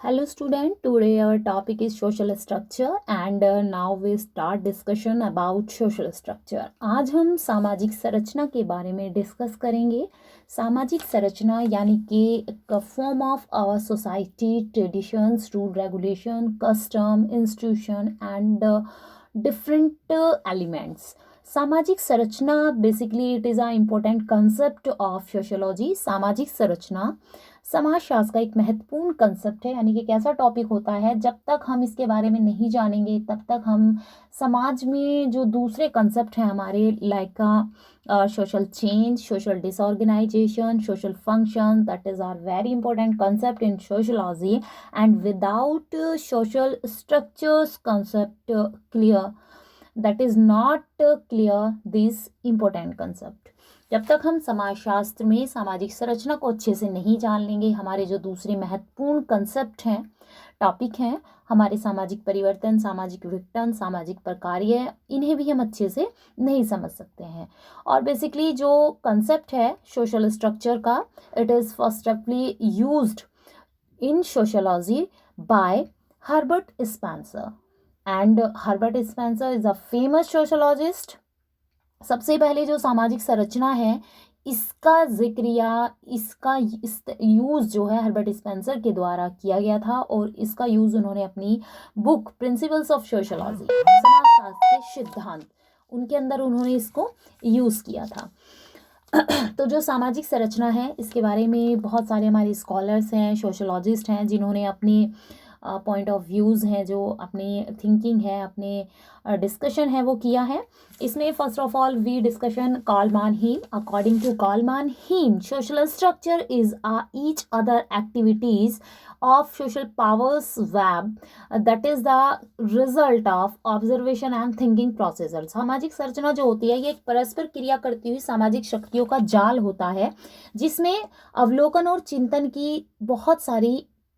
Hello student, today our topic is social structure and now we start discussion about social structure. आज हम सामाजिक संरचना के बारे में डिस्कस करेंगे. सामाजिक संरचना यानी कि form of our society, traditions, rule regulation, custom, institution and different elements. सामाजिक संरचना basically it is a important concept of sociology. सामाजिक संरचना समाजशास्त्र का एक महत्वपूर्ण कंसेप्ट है, यानी कि एक ऐसा टॉपिक होता है जब तक हम इसके बारे में नहीं जानेंगे तब तक हम समाज में जो दूसरे कंसेप्ट हैं हमारे like social change, social disorganisation, social function, that is are very important concept in sociology. And without social structures concept clear, that is not clear this important concept. जब तक हम समाजशास्त्र में सामाजिक संरचना को अच्छे से नहीं जान लेंगे, हमारे जो दूसरे महत्वपूर्ण कंसेप्ट हैं, टॉपिक हैं, हमारे सामाजिक परिवर्तन, सामाजिक विघटन, सामाजिक प्रकार्य, इन्हें भी हम अच्छे से नहीं समझ सकते हैं. और बेसिकली जो कंसेप्ट है सोशल स्ट्रक्चर का, it is firstly used in sociology by Herbert Spencer. And Herbert Spencer is a famous sociologist. सबसे पहले जो सामाजिक संरचना है इसका जिक्र या इसका यूज़ जो है हर्बर्ट स्पेंसर के द्वारा किया गया था और इसका यूज़ उन्होंने अपनी बुक प्रिंसिपल्स ऑफ सोशियोलॉजी, समाजशास्त्र के सिद्धांत, उनके अंदर उन्होंने इसको यूज़ किया था. तो जो सामाजिक संरचना है इसके बारे में बहुत सारे हमारे स्कॉलर्स हैं, सोशियोलॉजिस्ट हैं, जिन्होंने अपने पॉइंट ऑफ व्यूज़ हैं, जो अपनी थिंकिंग है, अपने डिस्कशन है वो किया है. इसमें first of all we discussion Durkheim. According to Durkheim, social structure is each other activities of social powers web that is the result of observation and thinking processor. सामाजिक संरचना जो होती है ये एक परस्पर क्रिया करती हुई सामाजिक शक्तियों का जाल होता है जिसमें अवलोकन और चिंतन की बहुत सारी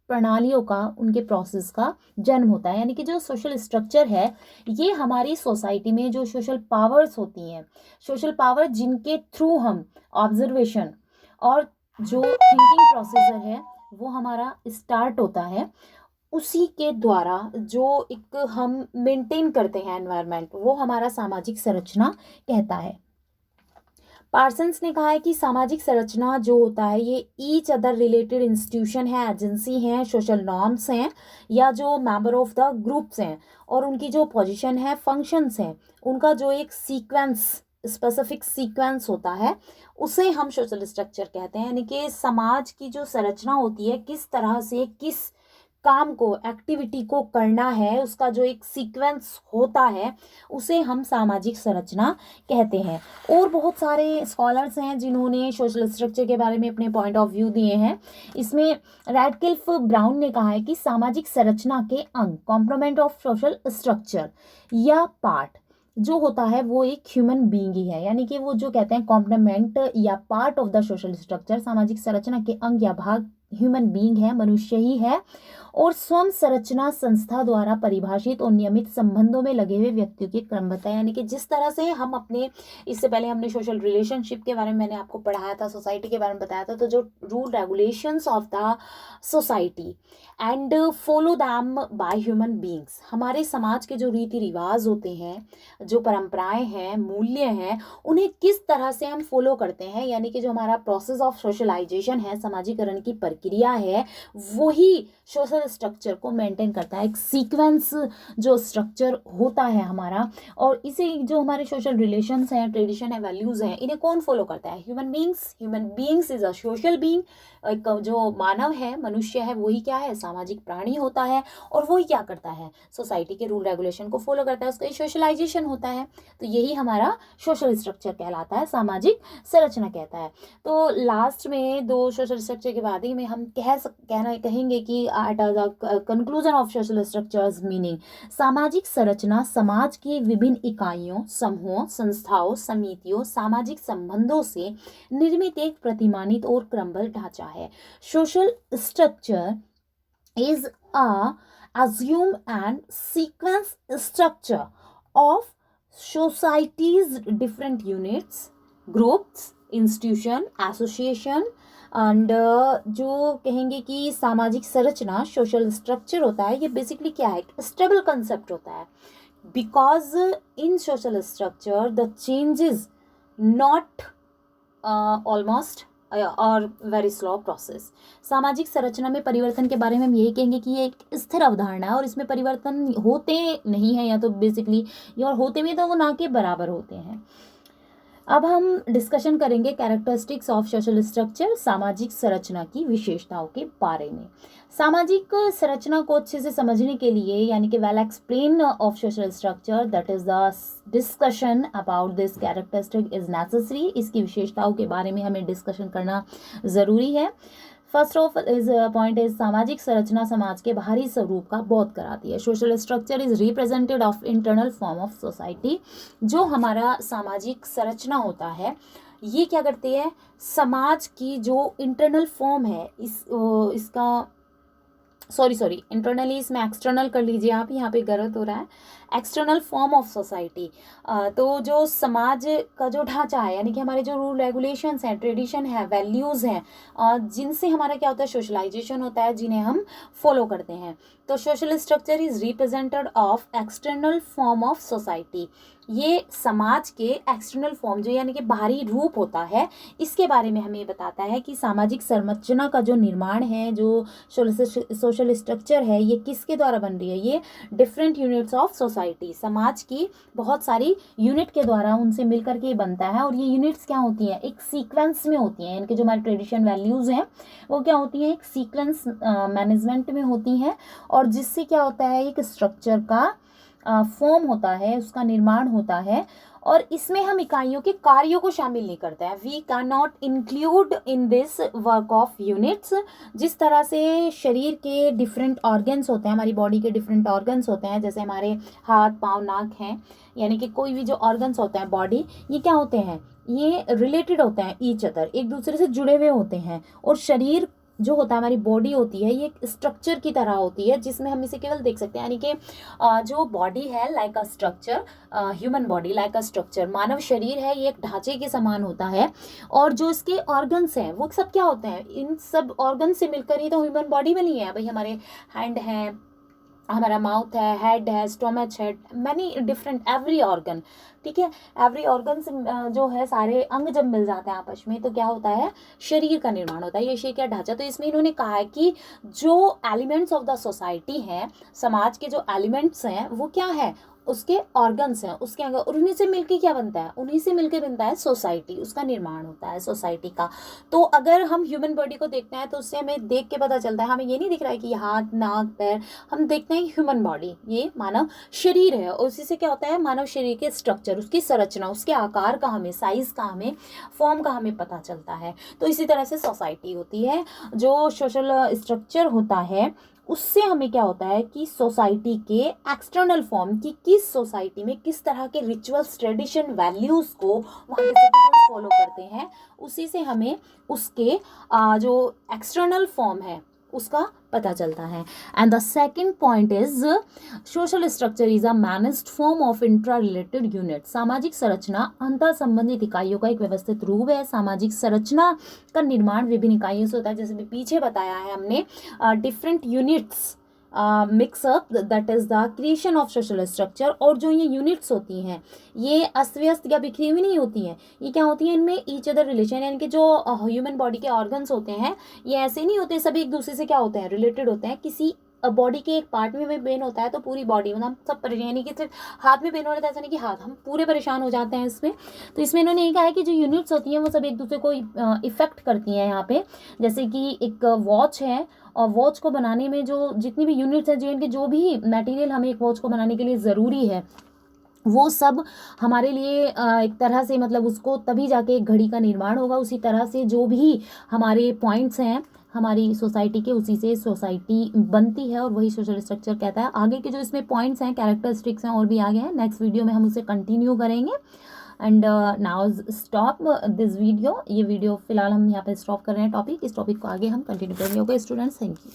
प्रणालियों का, उनके प्रोसेस का जन्म होता है. यानी कि जो सोशल स्ट्रक्चर है ये हमारी सोसाइटी में जो सोशल पावर्स होती हैं, सोशल पावर जिनके थ्रू हम ऑब्जर्वेशन और जो थिंकिंग प्रोसेसर है वो हमारा स्टार्ट होता है, उसी के द्वारा जो एक हम मेंटेन करते हैं एनवायरनमेंट, वो हमारा सामाजिक संरचना कहता है. पार्सन्स ने कहा है कि सामाजिक संरचना जो होता है ये ईच अदर रिलेटेड इंस्टीट्यूशन है, एजेंसी हैं, सोशल नॉर्म्स हैं या जो मेंबर ऑफ द ग्रुप्स हैं और उनकी जो पोजीशन है, फंक्शंस हैं, उनका जो एक सीक्वेंस, स्पेसिफिक सीक्वेंस होता है उसे हम सोशल स्ट्रक्चर कहते हैं. यानी कि समाज की जो संरचना होती है, किस तरह से किस काम को, एक्टिविटी को करना है, उसका जो एक सीक्वेंस होता है उसे हम सामाजिक संरचना कहते हैं. और बहुत सारे स्कॉलर्स हैं जिन्होंने सोशल स्ट्रक्चर के बारे में अपने पॉइंट ऑफ व्यू दिए हैं. इसमें रैडक्लिफ ब्राउन ने कहा है कि सामाजिक संरचना के अंग, कॉम्पोनेंट ऑफ सोशल स्ट्रक्चर या पार्ट जो होता है वो एक ह्यूमन बीइंग ही है. यानी कि वो जो कहते हैं कॉम्पोनेंट या part of the social structure, सामाजिक संरचना के अंग या भाग ह्यूमन बीइंग है, मनुष्य ही है. और स्वयं संरचना संस्था द्वारा परिभाषित और नियमित संबंधों में लगे हुए व्यक्तियों की क्रमबद्धता. यानी कि जिस तरह से हम अपने, इससे पहले हमने सोशल रिलेशनशिप के बारे में मैंने आपको पढ़ाया था, सोसाइटी के बारे में बताया था, तो जो rule regulations of the society and follow them by human beings, हमारे समाज के जो रीति रिवाज होते हैं, जो परंपराएं हैं, मूल्य हैं, उन्हें किस तरह से हम फॉलो करते हैं. यानी कि जो हमारा प्रोसेस ऑफ सोशलाइजेशन है, समाजीकरण की प्रक्रिया है, वही सोशल स्ट्रक्चर को मेंटेन करता है. एक सीक्वेंस जो स्ट्रक्चर होता है हमारा, और इसे जो हमारे सोशल रिलेशंस हैं, ट्रेडिशन है, वैल्यूज़ हैं, इन्हें कौन फॉलो करता है? Human beings. Human beings is a social being. जो मानव है, मनुष्य है, वही क्या है? सामाजिक प्राणी होता है. और वही क्या करता है? सोसाइटी के रूल रेगुलेशन को फॉलो करता है, उसका सोशलाइजेशन होता है. तो यही हमारा सोशल स्ट्रक्चर कहलाता है, सामाजिक संरचना कहता है. तो लास्ट में दो सोशल स्ट्रक्चर के बाद ही में हम कहेंगे कि at the conclusion of social structures meaning, सामाजिक संरचना समाज की विभिन्न इकाइयों, समूहों, संस्थाओं, समितियों, सामाजिक संबंधों से निर्मित एक प्रतिमानित और क्रमबद्ध ढांचा है. Social structure is a assume and sequence structure of society's different units, groups, institution, association, and जो कहेंगे कि सामाजिक संरचना सोशल स्ट्रक्चर होता है, ये बेसिकली क्या है, स्टेबल कंसेप्ट होता है, because in social structure the changes not almost और वेरी स्लो प्रोसेस। सामाजिक संरचना में परिवर्तन के बारे में हम यही कहेंगे कि ये एक स्थिर अवधारणा है और इसमें परिवर्तन होते नहीं है, या तो बेसिकली ये, और होते भी तो वो ना के बराबर होते हैं। अब हम डिस्कशन करेंगे कैरेक्टरिस्टिक्स ऑफ सोशल स्ट्रक्चर, सामाजिक संरचना की विशेषताओं के बारे में। सामाजिक संरचना को अच्छे से समझने के लिए, यानी कि well explain of social structure, that is the discussion about this characteristic is necessary. इसकी विशेषताओं के बारे में हमें डिस्कशन करना ज़रूरी है। First of is point is सामाजिक संरचना समाज के बाहरी स्वरूप का बोध कराती है। Social structure is represented of internal form of society. जो हमारा सामाजिक संरचना होता है, ये क्या करती है, समाज की जो इंटरनल फॉर्म है, इसका सॉरी इंटरनली, इसमें एक्सटर्नल कर लीजिए आप, यहाँ पे गलत हो रहा है, एक्सटर्नल फॉर्म ऑफ सोसाइटी। तो जो समाज का जो ढांचा है, यानी कि हमारे जो रूल रेगुलेशंस हैं, ट्रेडिशन है, वैल्यूज़ हैं, जिनसे हमारा क्या होता है, सोशलाइजेशन होता है, जिन्हें हम फॉलो करते हैं। तो social structure is represented of external form of society. ये समाज के एक्सटर्नल फॉर्म, जो यानी कि बाहरी रूप होता है, इसके बारे में हमें बताता है कि सामाजिक संरचना का जो निर्माण है, जो सोशल स्ट्रक्चर है, ये किसके द्वारा बन रही है, ये डिफरेंट यूनिट्स ऑफ सोसाइटी, समाज की बहुत सारी यूनिट के द्वारा उनसे मिलकर के बनता है। और ये यूनिट्स क्या होती हैं, एक सीक्वेंस में होती हैं, यानी कि जो हमारे ट्रेडिशन वैल्यूज़ हैं वो क्या होती हैं, एक सीक्वेंस मैनेजमेंट में होती हैं, और जिससे क्या होता है, एक स्ट्रक्चर का फॉर्म होता है, उसका निर्माण होता है। और इसमें हम इकाइयों के कार्यों को शामिल नहीं करते हैं। We can not include in this work of units. जिस तरह से शरीर के डिफरेंट ऑर्गन्स होते हैं, हमारी बॉडी के डिफरेंट ऑर्गन्स होते हैं, जैसे हमारे हाथ, पाँव, नाक हैं, यानी कि कोई भी जो ऑर्गन्स होते हैं बॉडी, ये क्या होते हैं, ये रिलेटेड होते हैं ईच अदर, एक दूसरे से जुड़े हुए होते हैं। और शरीर जो होता है, हमारी बॉडी होती है, ये एक स्ट्रक्चर की तरह होती है, जिसमें हम इसे केवल देख सकते हैं, यानी कि जो बॉडी है like a structure, human body like a structure, मानव शरीर है, ये एक ढांचे के समान होता है। और जो इसके ऑर्गन्स हैं वो सब क्या होते हैं, इन सब ऑर्गन से मिलकर ही तो ह्यूमन बॉडी बनी है। भाई हमारे हैंड है, हमारा माउथ है, हेड है, स्टोमच है, मैनी डिफरेंट एवरी ऑर्गन, ठीक है। एवरी ऑर्गन से जो है सारे अंग जब मिल जाते हैं आपस में, तो क्या होता है, शरीर का निर्माण होता है। ये शरीर का ढांचा। तो इसमें इन्होंने कहा है कि जो एलिमेंट्स ऑफ द सोसाइटी हैं, समाज के जो एलिमेंट्स हैं, वो क्या है, उसके ऑर्गन्स हैं, उसके अंग, और उन्हीं से मिलके क्या बनता है, उन्हीं से मिलके बनता है सोसाइटी, उसका निर्माण होता है सोसाइटी का। तो अगर हम ह्यूमन बॉडी को देखते हैं तो उससे हमें देख के पता चलता है, हमें ये नहीं दिख रहा है कि ये हाथ, नाक, पैर, हम देखते हैं ह्यूमन बॉडी, ये मानव शरीर है। और उसी से क्या होता है, मानव शरीर के स्ट्रक्चर, उसकी संरचना, उसके आकार का हमें, साइज का हमें, फॉर्म का हमें पता चलता है। तो इसी तरह से सोसाइटी होती है, जो सोशल स्ट्रक्चर होता है, उससे हमें क्या होता है कि सोसाइटी के एक्सटर्नल फॉर्म की, किस सोसाइटी में किस तरह के रिचुअल्स, ट्रेडिशन, वैल्यूज़ को वहाँ के सिटीजन फॉलो करते हैं, उसी से हमें उसके जो एक्सटर्नल फॉर्म है उसका पता चलता है। And the second point is social structure is a managed form of intra related unit. सामाजिक संरचना अंतर संबंधित इकाइयों का एक व्यवस्थित रूप है। सामाजिक संरचना का निर्माण विभिन्न इकाइयों से होता है, जैसे भी पीछे बताया है हमने, different units mix up, that is the creation of social structure. और जो ये यूनिट्स होती हैं, ये अस्त व्यस्त या बिखरी हुई नहीं होती हैं, ये क्या होती हैं, इनमें ईच अदर रिलेशन, यानी कि जो ह्यूमन बॉडी के ऑर्गन्स होते हैं, ये ऐसे नहीं होते, सभी एक दूसरे से क्या होते हैं, रिलेटेड होते हैं। किसी बॉडी के एक पार्ट में पेन होता है तो पूरी बॉडी, मतलब सब परेशान, यानी कि सिर्फ हाथ में पेन हो रहा है, ऐसा नहीं कि हाथ, हम पूरे परेशान हो जाते हैं इसमें। तो इसमें इन्होंने ये कहा है कि जो यूनिट्स होती हैं वो सब एक दूसरे को इफेक्ट करती हैं यहाँ पे। जैसे कि एक वॉच है, और वॉच को बनाने में जो जितनी भी यूनिट्स हैं, जिनके जो भी मटेरियल हमें एक वॉच को बनाने के लिए ज़रूरी है, वो सब हमारे लिए एक तरह से, मतलब उसको तभी जाके एक घड़ी का निर्माण होगा। उसी तरह से जो भी हमारे पॉइंट्स हैं हमारी सोसाइटी के, उसी से सोसाइटी बनती है, और वही सोशल स्ट्रक्चर कहता है। आगे के जो इसमें पॉइंट्स हैं, कैरेक्टरिस्टिक्स हैं, और भी आगे हैं, नेक्स्ट वीडियो में हम उसे कंटिन्यू करेंगे। And now stop this video. ये वीडियो फिलहाल हम यहाँ पे स्टॉप कर रहे हैं टॉपिक। इस टॉपिक को आगे हम कंटिन्यू करेंगे। Okay students, thank you.